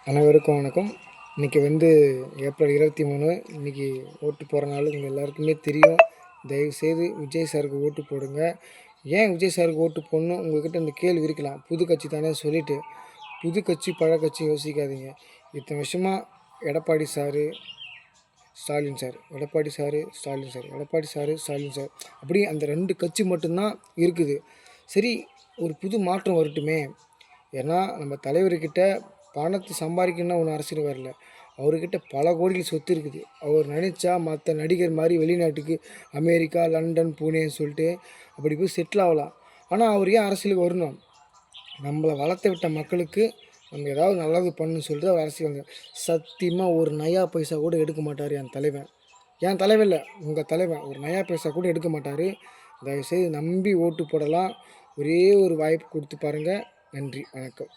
அனைவருக்கும் வணக்கம். இன்றைக்கி ஏப்ரல் 23. இன்றைக்கி ஓட்டு போகிற நாள் உங்கள் எல்லாருக்குமே தெரியும். தயவுசெய்து விஜய் சாருக்கு ஓட்டு போடுங்க. ஏன் விஜய் சாருக்கு ஓட்டு போடணும் உங்கள்கிட்ட இந்த கேள்வி இருக்கலாம். புது கட்சி தானே சொல்லிவிட்டு புது கட்சி பழ கட்சி யோசிக்காதீங்க. இத்தனை வருஷமாக Edappadi sir, Stalin sir, Edappadi sir, Stalin sir, Edappadi sir, Stalin sir, அப்படி அந்த 2 கட்சி மட்டும்தான் இருக்குது. சரி, ஒரு புது மாற்றம் வரட்டுமே. ஏன்னா நம்ம தலைவர்கிட்ட பணத்தை சம்பாதிக்கணும்னா ஒன்றும் அரசியல் வரல. அவர்கிட்ட பல கோடிகள் சொத்து இருக்குது. அவர் நினச்சா மற்ற நடிகர் மாதிரி வெளிநாட்டுக்கு அமெரிக்கா, லண்டன், பூனேன்னு சொல்லிட்டு அப்படி போய் செட்டில் ஆகலாம். ஆனால் அவர் ஏன் அரசியலுக்கு வரணும்? நம்மளை வளர்த்த விட்ட மக்களுக்கு நம்ம ஏதாவது நல்லது பண்ணணும்னு சொல்லிட்டு அவர் அரசியல் வந்தார். சத்தியமாக ஒரு நயா பைசா கூட எடுக்க மாட்டார் என் தலைவன். என் தலைவன் இல்லை, உங்கள் தலைவன் ஒரு நயா பைசா கூட எடுக்க மாட்டார். தயவுசெய்து நம்பி ஓட்டு போடலாம். ஒரே ஒரு வாய்ப்பு கொடுத்து பாருங்கள். நன்றி, வணக்கம்.